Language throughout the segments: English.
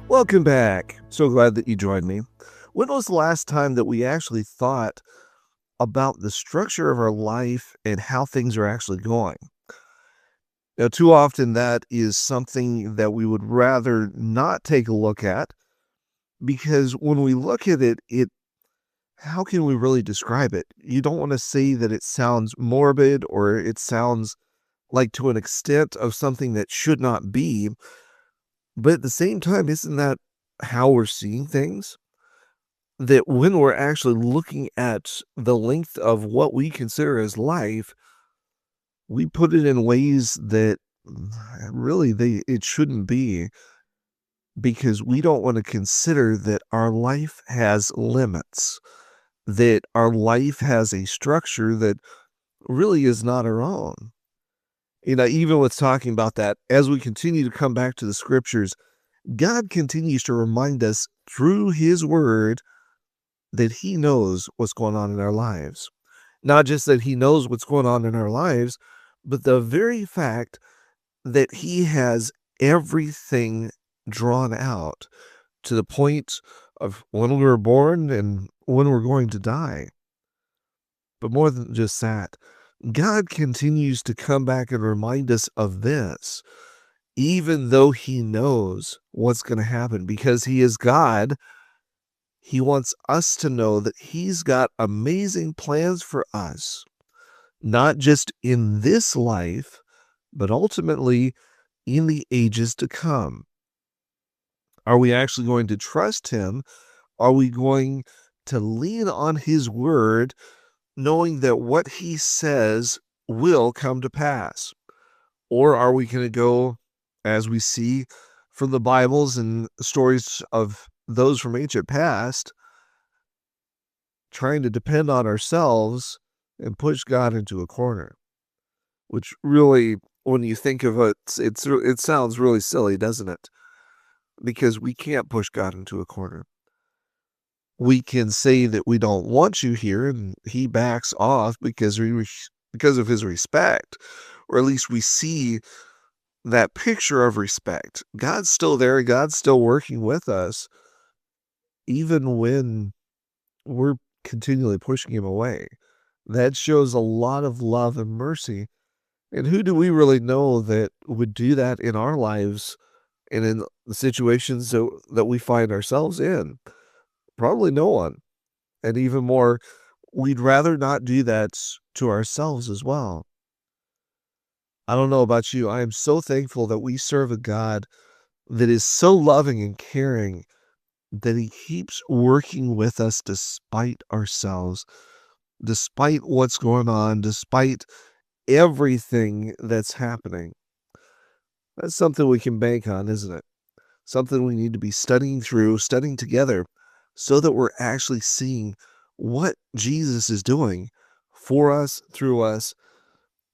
Welcome back. So glad that you joined me. When was the last time that we actually thought about the structure of our life and how things are actually going? Now, too often that is something that we would rather not take a look at because when we look at it, how can we really describe it? You don't want to say that it sounds morbid or it sounds like to an extent of something that should not be. But at the same time, isn't that how we're seeing things? That when we're actually looking at the length of what we consider as life, we put it in ways that really it shouldn't be because we don't want to consider that our life has limits, that our life has a structure that really is not our own. Even with talking about that, as we continue to come back to the scriptures, God continues to remind us through his word that he knows what's going on in our lives. Not just that he knows what's going on in our lives, but the very fact that he has everything drawn out to the point of when we were born and when we're going to die. But more than just that, God continues to come back and remind us of this, even though he knows what's going to happen because he is God. He wants us to know that he's got amazing plans for us, not just in this life, but ultimately in the ages to come. Are we actually going to trust him? Are we going to lean on his word, knowing that what he says will come to pass? Or are we going to go, as we see from the Bibles and stories of those from ancient past, trying to depend on ourselves and push God into a corner? Which really, when you think of it, it sounds really silly, doesn't it? Because we can't push God into a corner. We can say that we don't want you here, and he backs off because because of his respect, or at least we see that picture of respect. God's still there. God's still working with us, even when we're continually pushing him away. That shows a lot of love and mercy. And who do we really know that would do that in our lives and in the situations that we find ourselves in? Probably no one. And even more, we'd rather not do that to ourselves as well. I don't know about you. I am so thankful that we serve a God that is so loving and caring that he keeps working with us despite ourselves, despite what's going on, despite everything that's happening. That's something we can bank on, isn't it? Something we need to be studying through, studying together, so that we're actually seeing what Jesus is doing for us,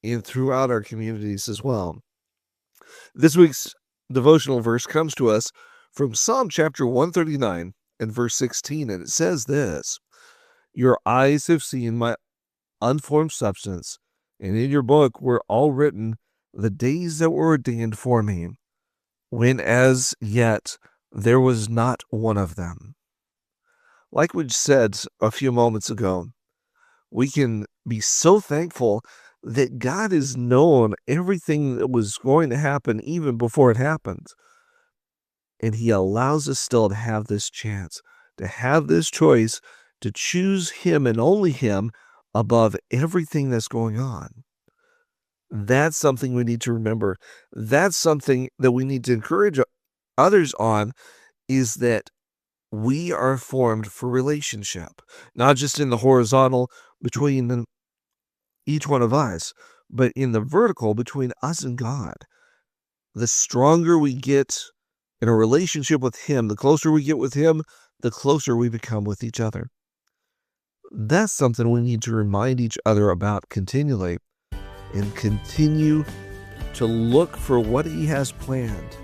and throughout our communities as well. This week's devotional verse comes to us from Psalm chapter 139 and verse 16, and it says this: Your eyes have seen my unformed substance, and in your book were all written the days that were ordained for me, when as yet there was not one of them. Like we said a few moments ago, we can be so thankful that God has known everything that was going to happen even before it happened. And he allows us still to have this chance, to have this choice, to choose him and only him above everything that's going on. That's something we need to remember. That's something that we need to encourage others on, is that we are formed for relationship, not just in the horizontal between each one of us, but in the vertical between us and God. The stronger we get in a relationship with him, the closer we get with him, the closer we become with each other. That's something we need to remind each other about continually, and continue to look for what he has planned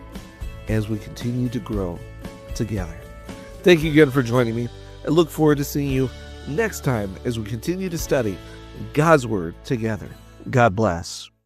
as we continue to grow together. Thank you again for joining me. I look forward to seeing you next time as we continue to study God's Word together. God bless.